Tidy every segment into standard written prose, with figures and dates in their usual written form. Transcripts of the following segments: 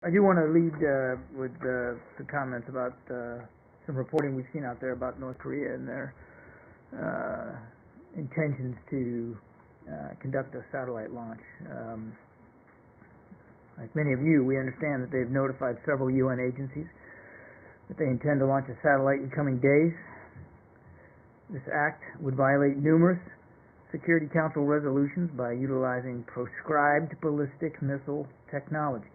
I do want to lead with the comments about some reporting we've seen out there about North Korea and their intentions to conduct a satellite launch. Like many of you, we understand that they've notified several UN agencies that they intend to launch a satellite in coming days. This act would violate numerous Security Council resolutions by utilizing proscribed ballistic missile technology.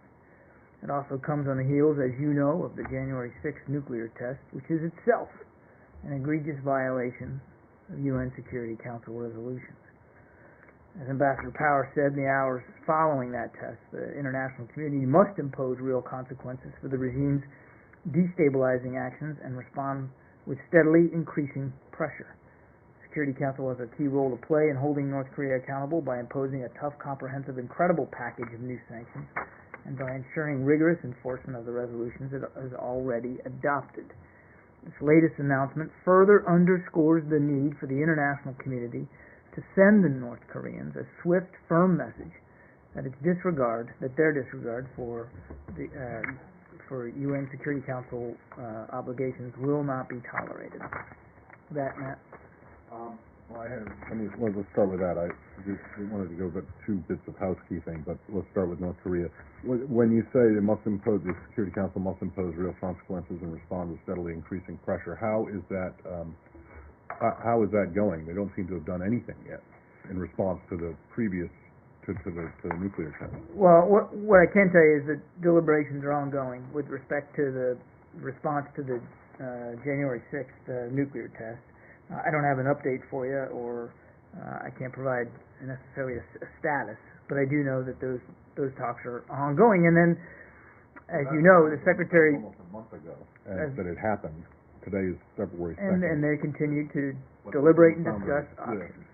It also comes on the heels, as you know, of the January 6th nuclear test, which is itself an egregious violation of UN Security Council resolutions. As Ambassador Power said, in the hours following that test, the international community must impose real consequences for the regime's destabilizing actions and respond with steadily increasing pressure. The Security Council has a key role to play in holding North Korea accountable by imposing a tough, comprehensive, and credible package of new sanctions and by ensuring rigorous enforcement of the resolutions it has already adopted. This latest announcement further underscores the need for the international community to send the North Koreans a swift, firm message that their disregard for UN Security Council obligations will not be tolerated. That, Matt? Let's start with that. I just wanted to go about two bits of housekeeping, but let's start with North Korea. When you say the Security Council must impose real consequences and respond with steadily increasing pressure, how is that going? They don't seem to have done anything yet in response to the previous to the nuclear test. Well, what I can tell you is that deliberations are ongoing with respect to the response to the January 6th nuclear test. I don't have an update for you, or I can't provide necessarily a status, but I do know that those talks are ongoing. And then, as you know, the Secretary... Almost a month ago that it happened. Today is February 2nd. And they continue to deliberate and discuss options.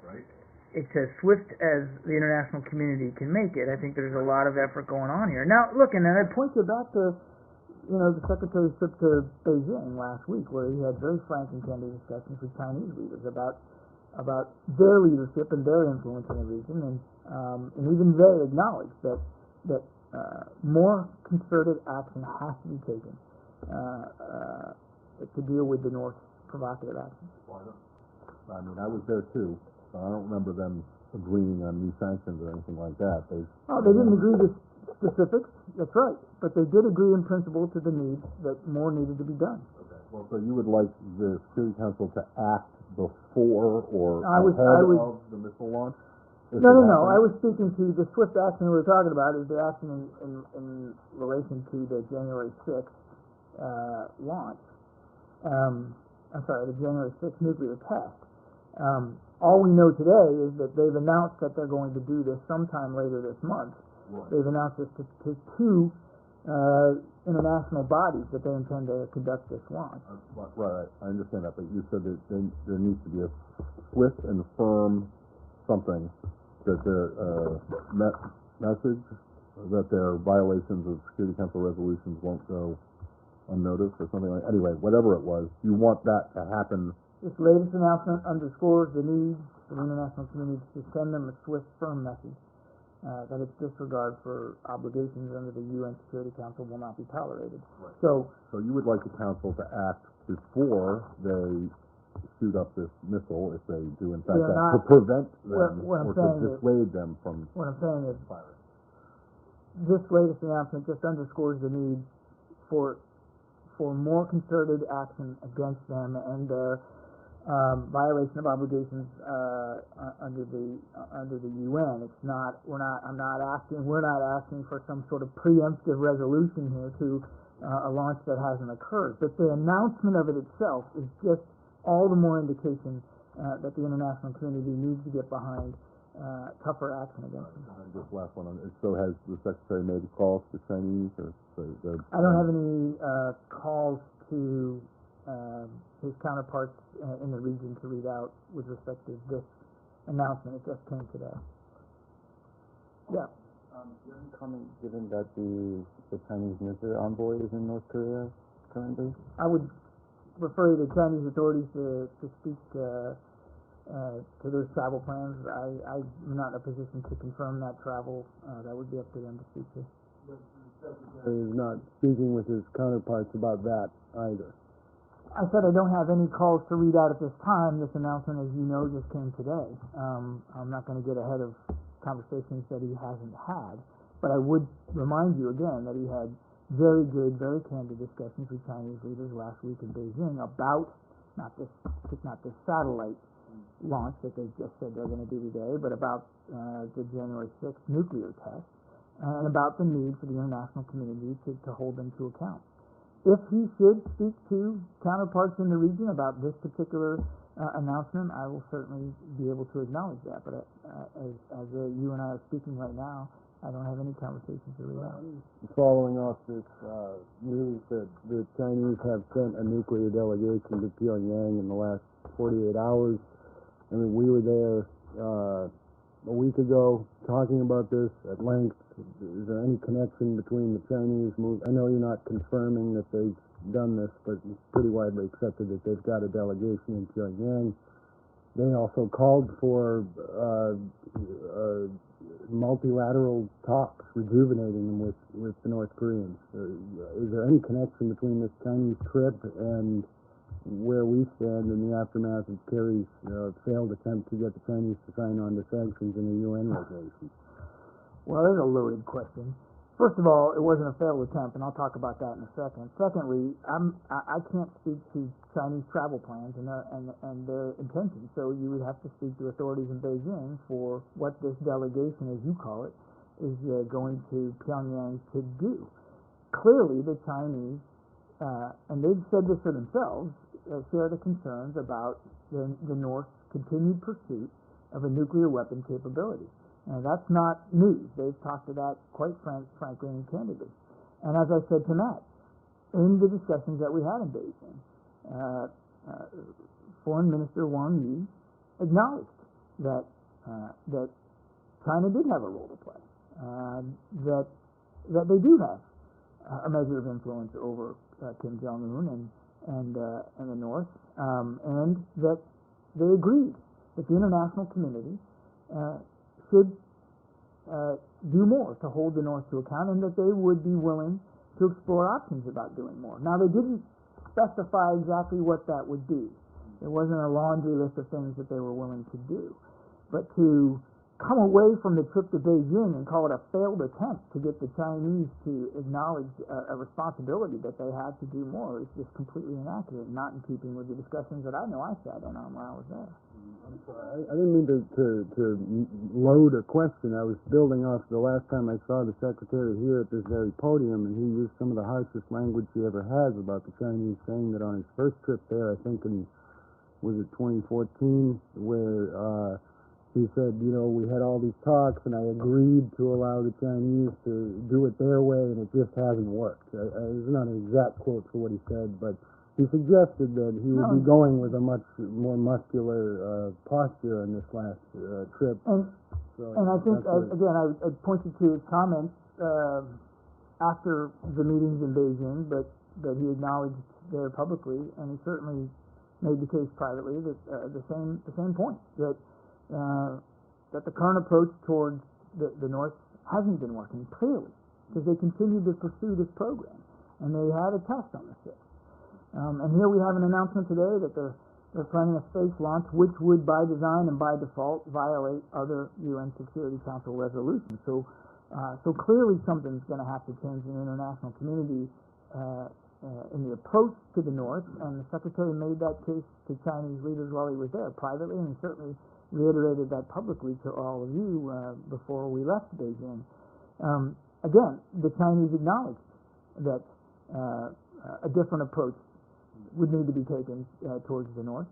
Right? It's as swift as the international community can make it. I think there's a lot of effort going on here. Now, look, and I'd point you back to the Secretary's trip to Beijing last week, where he had very frank and candid discussions with Chinese leaders about their leadership and their influence in the region, and even they acknowledged that more concerted action has to be taken to deal with the North's provocative actions. I mean, I was there too, so I don't remember them agreeing on new sanctions or anything like that. They didn't agree to specifics, that's right, but they did agree in principle to the need that more needed to be done. Okay. Well, so you would like the Security Council to act before or ahead of the missile launch? No. I was speaking to the swift action we were talking about is the action in relation to the January 6th launch. The January 6th nuclear test. All we know today is that they've announced that they're going to do this sometime later this month. Right. They've announced this to two international bodies that they intend to conduct this launch. Right, I understand that, but you said that there needs to be a swift and firm something that their message that their violations of Security Council resolutions won't go unnoticed or something like that. Anyway, whatever it was, you want that to happen. This latest announcement underscores the need for the international community to send them a swift, firm message that its disregard for obligations under the UN Security Council will not be tolerated. Right. So you would like the Council to act before they shoot up this missile, if they do in fact to prevent them or to dissuade them from what I'm saying is firing. This latest announcement just underscores the need for more concerted action against them and their violation of obligations under the UN. We're not asking for some sort of preemptive resolution here to a launch that hasn't occurred. But the announcement of it itself is just all the more indication that the international community needs to get behind tougher action against them. And just last one. So has the Secretary made calls to Chinese? I don't have any calls to his counterparts in the region to read out with respect to this announcement. It just came today. Yeah. Do you have any comment, given that the Chinese nuclear envoy is in North Korea currently? I would refer you to Chinese authorities to speak to those travel plans. I'm not in a position to confirm that travel. That would be up to them to speak to. He's not speaking with his counterparts about that either. I said I don't have any calls to read out at this time. This announcement, as you know, just came today. I'm not going to get ahead of conversations that he hasn't had, but I would remind you again that he had very good, very candid discussions with Chinese leaders last week in Beijing about not this satellite launch that they just said they're going to do today, but about the January 6th nuclear test, and about the need for the international community to hold them to account. If he should speak to counterparts in the region about this particular announcement, I will certainly be able to acknowledge that. But as you and I are speaking right now, I don't have any conversations to read out. Following off this news that the Chinese have sent a nuclear delegation to Pyongyang in the last 48 hours, I mean, we were there a week ago talking about this at length. Is there any connection between the Chinese move? I know you're not confirming that they've done this, but it's pretty widely accepted that they've got a delegation in Pyongyang. They also called for multilateral talks, rejuvenating them with the North Koreans. Is there any connection between this Chinese trip and where we stand in the aftermath of Kerry's failed attempt to get the Chinese to sign on to sanctions in the UN resolution? Well, there's a loaded question. First of all, it wasn't a failed attempt, and I'll talk about that in a second. Secondly, I can't speak to Chinese travel plans and their intentions, so you would have to speak to authorities in Beijing for what this delegation, as you call it, is going to Pyongyang to do. Clearly, the Chinese, and they've said this for themselves, share the concerns about the North's continued pursuit of a nuclear weapon capability. Now, that's not news. They've talked to that quite frankly and candidly. And as I said to Matt, in the discussions that we had in Beijing, Foreign Minister Wang Yi acknowledged that China did have a role to play, that they do have a measure of influence over Kim Jong-un and the North, and that they agreed that the international community should do more to hold the North to account, and that they would be willing to explore options about doing more. Now, they didn't specify exactly what that would be. There wasn't a laundry list of things that they were willing to do. But to come away from the trip to Beijing and call it a failed attempt to get the Chinese to acknowledge a responsibility that they had to do more is just completely inaccurate, not in keeping with the discussions that I know I sat in on while I was there. I'm sorry. I didn't mean to load a question. I was building off the last time I saw the Secretary here at this very podium, and he used some of the harshest language he ever has about the Chinese, saying that on his first trip there, I think was it 2014, where he said, we had all these talks, and I agreed to allow the Chinese to do it their way, and it just hasn't worked. It's not an exact quote for what he said, but he suggested that he would be going with a much more muscular posture in this last trip. And I think, again, I pointed to his comments after the meetings in Beijing, but that he acknowledged there publicly, and he certainly made the case privately that the same point, that the current approach towards the North hasn't been working, clearly, because they continue to pursue this program, and they had a test on the 6th. And here we have an announcement today that they're planning a space launch, which would, by design and by default, violate other UN Security Council resolutions. So clearly something's going to have to change in the international community in the approach to the North, and the Secretary made that case to Chinese leaders while he was there privately, and he certainly reiterated that publicly to all of you before we left Beijing. Again, the Chinese acknowledged that a different approach would need to be taken towards the North.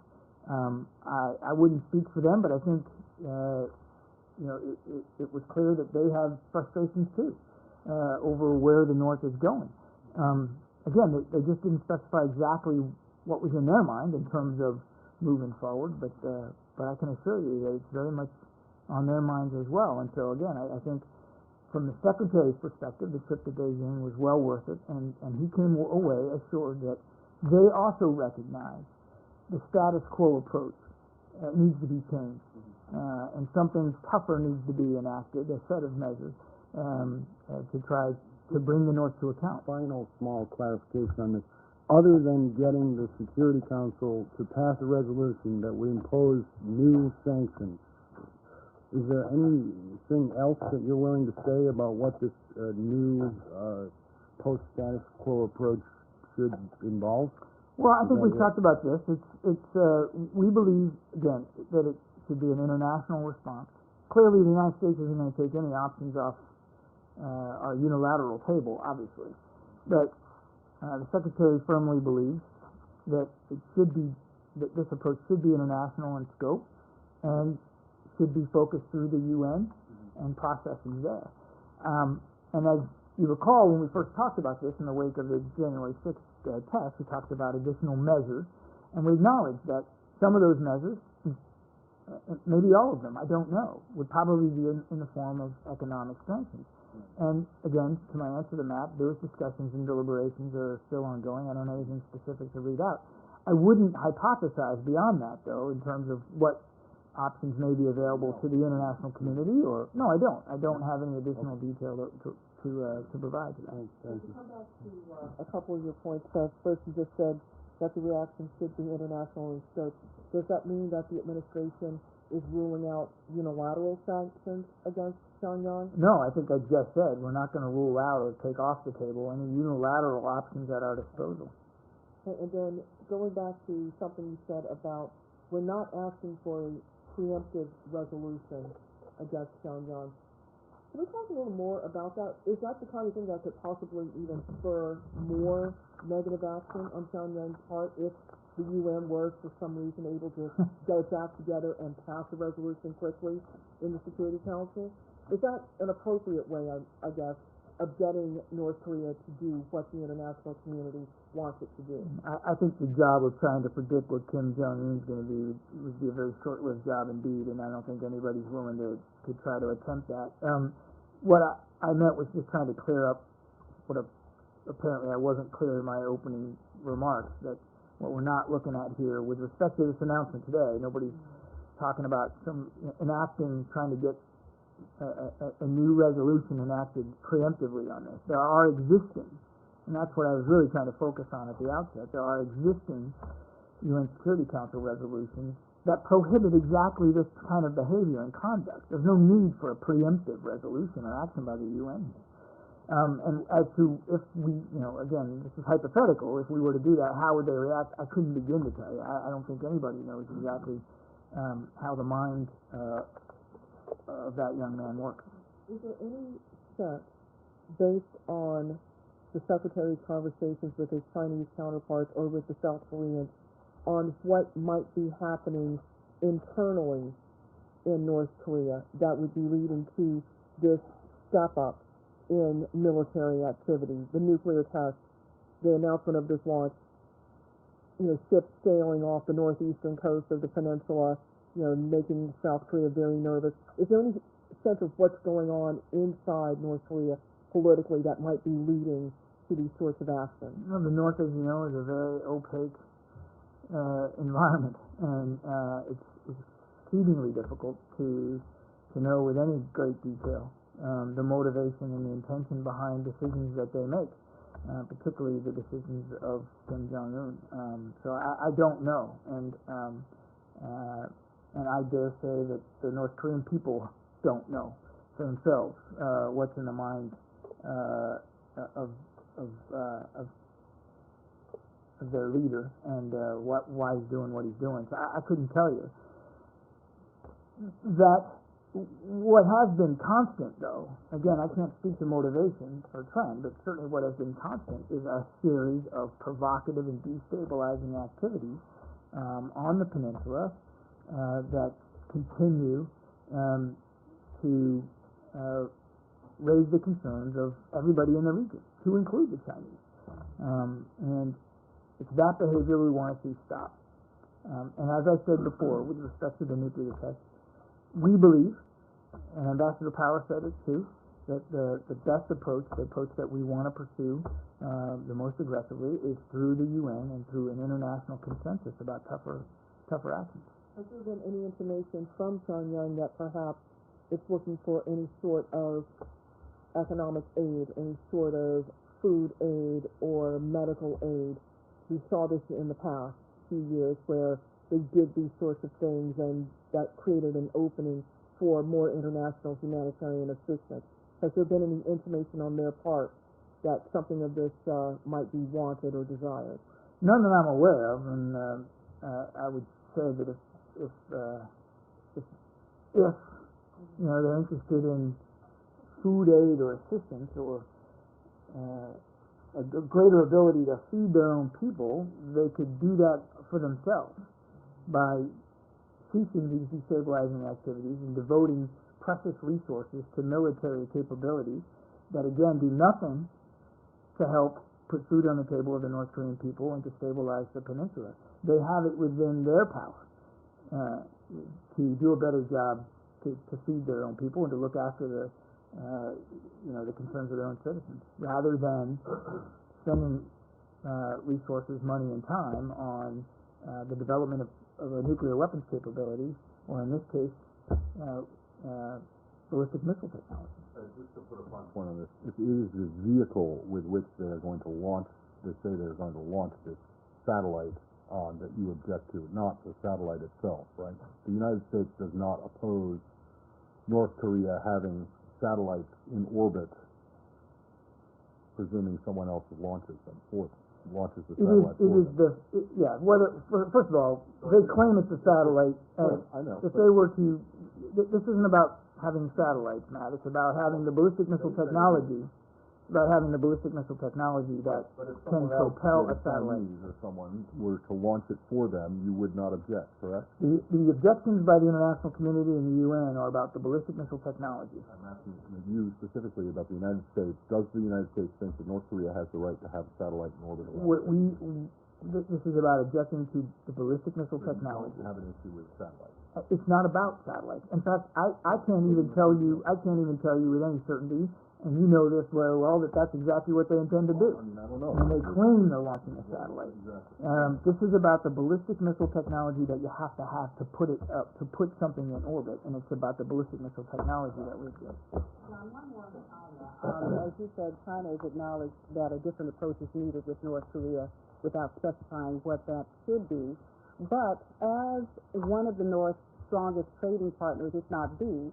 I wouldn't speak for them, but I think it was clear that they have frustrations too over where the North is going. Again, they just didn't specify exactly what was in their mind in terms of moving forward, but I can assure you that it's very much on their minds as well. And so again, I think from the Secretary's perspective, the trip to Beijing was well worth it, and he came away assured that they also recognize the status quo approach needs to be changed, and something tougher needs to be enacted, a set of measures to try to bring the North to account. Final small clarification on this. Other than getting the Security Council to pass a resolution that we impose new sanctions, is there anything else that you're willing to say about what this new post-status quo approach should involve? Well, I think we've talked about this. We believe, again, that it should be an international response. Clearly, the United States isn't going to take any options off our unilateral table, obviously. But the Secretary firmly believes that that this approach should be international in scope and should be focused through the UN and processes there. And as you recall, when we first talked about this in the wake of the January 6th test, we talked about additional measures, and we acknowledged that some of those measures, maybe all of them, I don't know, would probably be in the form of economic sanctions. And again, to my answer to Matt, those discussions and deliberations are still ongoing. I don't have anything specific to read out. I wouldn't hypothesize beyond that, though, in terms of what options may be available to the international community, or no, I don't. I don't have any additional detail to provide to that. To come back to a couple of your points, first you just said that the reaction should be international in scope. Does that mean that the administration is ruling out unilateral sanctions against Pyongyang? No, I think I just said we're not going to rule out or take off the table any unilateral options at our disposal. And then going back to something you said about we're not asking for a preemptive resolution against Pyongyang. Can we talk a little more about that? Is that the kind of thing that could possibly even spur more negative action on Pyongyang's part if the UN were, for some reason, able to get its act together and pass a resolution quickly in the Security Council? Is that an appropriate way, I guess, of getting North Korea to do what the international community wants it to do? I think the job of trying to predict what Kim Jong-un is going to be would be a very short-lived job indeed, and I don't think anybody's willing to try to attempt that. What I meant was just trying to clear up what apparently I wasn't clear in my opening remarks, that what we're not looking at here with respect to this announcement today, nobody's talking about trying to get a new resolution enacted preemptively on this. There are existing, and that's what I was really trying to focus on at the outset, there are existing UN Security Council resolutions that prohibit exactly this kind of behavior and conduct. There's no need for a preemptive resolution or action by the UN. And as to if we, again, this is hypothetical, if we were to do that, how would they react? I couldn't begin to tell you. I don't think anybody knows exactly how the mind of that young man works. Is there any sense, based on the Secretary's conversations with his Chinese counterparts or with the South Koreans, on what might be happening internally in North Korea that would be leading to this step up in military activity, the nuclear test, the announcement of this launch, ships sailing off the northeastern coast of the peninsula, making South Korea very nervous. Is there any sense of what's going on inside North Korea politically that might be leading to these sorts of actions? The North, as you know, is a very opaque environment, and it's exceedingly difficult to know with any great detail the motivation and the intention behind decisions that they make, particularly the decisions of Kim Jong-un. So I don't know, and I dare say that the North Korean people don't know for themselves what's in the mind of their leader and why he's doing what he's doing. So I couldn't tell you. That what has been constant, though, again, I can't speak to motivation or trend, but certainly what has been constant is a series of provocative and destabilizing activities on the peninsula that continue to raise the concerns of everybody in the region, to include the Chinese. And it's that behavior we want to see stop. And as I said before, with respect to the nuclear test, we believe, and Ambassador Power said it too, that the best approach, the approach that we want to pursue the most aggressively, is through the UN and through an international consensus about tougher actions. Has there been any information from Pyongyang that perhaps it's looking for any sort of economic aid, any sort of food aid or medical aid? We saw this in the past few years where they did these sorts of things and that created an opening for more international humanitarian assistance. Has there been any information on their part that something of this might be wanted or desired? None that I'm aware of, and I would say that if you know they're interested in food aid or assistance or a greater ability to feed their own people, they could do that for themselves by ceasing these destabilizing activities and devoting precious resources to military capabilities that again do nothing to help put food on the table of the North Korean people and to stabilize the peninsula. They have it within their power to do a better job to feed their own people and to look after the the concerns of their own citizens, rather than spending resources, money, and time on the development of a nuclear weapons capability, or in this case, ballistic missile technology. Just to put a fine point on this, it is the vehicle with which they are going to launch, they say they're going to launch this satellite on that you object to, not the satellite itself, right? The United States does not oppose North Korea having satellites in orbit, presuming someone else launches them, launches the satellite. First of all, they claim it's a satellite. I know. If they were to, this isn't about having satellites, Matt. It's about having the ballistic missile technology. About having the ballistic missile technology that can propel a satellite. Or someone were to launch it for them, you would not object, correct? The objections by the international community and the UN are about the ballistic missile technology. I'm asking you specifically about the United States. Does the United States think that North Korea has the right to have a satellite in orbit around? This is about objecting to the ballistic missile technology. You have an issue with satellites. It's not about satellites. In fact, I can't even tell you with any certainty, and you know this very well, that that's exactly what they intend to do. I don't know. And they claim they're launching a satellite. Exactly. This is about the ballistic missile technology that you have to put it up, to put something in orbit, and it's about the ballistic missile technology that we've got. As you said, China has acknowledged that a different approach is needed with North Korea without specifying what that should be. But as one of the North's strongest trading partners, if not the,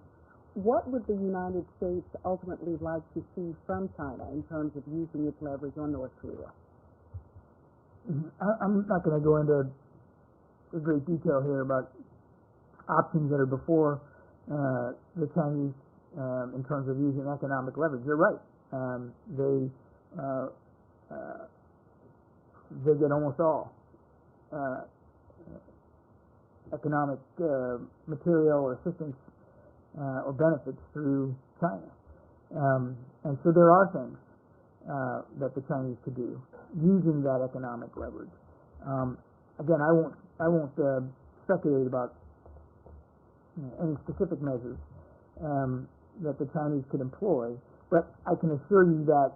what would the United States ultimately like to see from China in terms of using its leverage on North Korea? I'm not going to go into great detail here about options that are before the Chinese in terms of using economic leverage. You're right. They get almost all economic material or assistance or benefits through China. And so there are things that the Chinese could do using that economic leverage. Again, I won't speculate about any specific measures that the Chinese could employ, but I can assure you that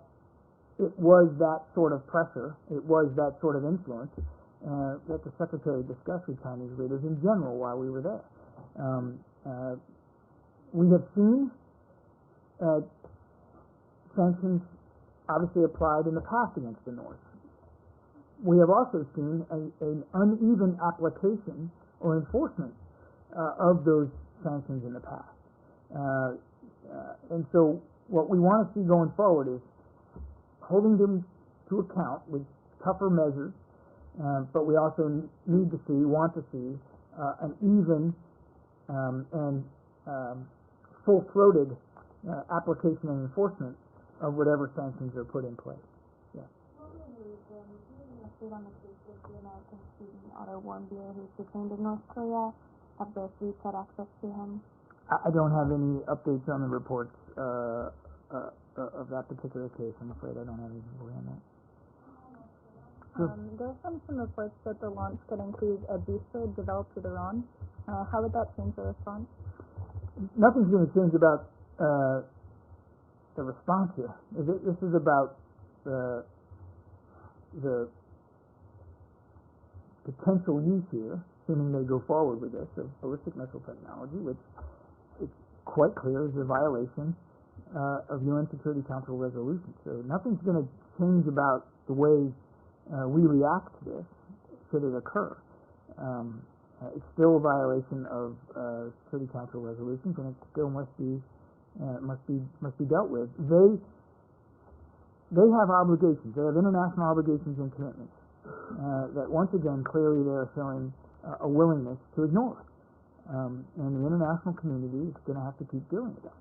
it was that sort of pressure, it was that sort of influence that the Secretary discussed with Chinese leaders in general while we were there. We have seen sanctions obviously applied in the past against the North. We have also seen an uneven application or enforcement of those sanctions in the past. And so what we want to see going forward is holding them to account with tougher measures, but we also want to see an even and full-throated application and enforcement of whatever sanctions are put in place. Yeah. On the case of the American student Otto Warmbier who's detained in North Korea. Have the Swedes had access to him? I don't have any updates on the reports of that particular case. I'm afraid I don't have any more on that. There have been some reports that the launch could include a booster developed with Iran. How would that change the response? Nothing's going to change about the response here. This is about the potential use here, assuming they go forward with this, of ballistic missile technology, which it's quite clear is a violation of UN Security Council resolutions. So nothing's going to change about the way we react to this should it occur. It's still a violation of Security Council resolutions, and it still must be dealt with. They have obligations. They have international obligations and commitments that, once again, clearly they are showing a willingness to ignore. And the international community is going to have to keep dealing with that.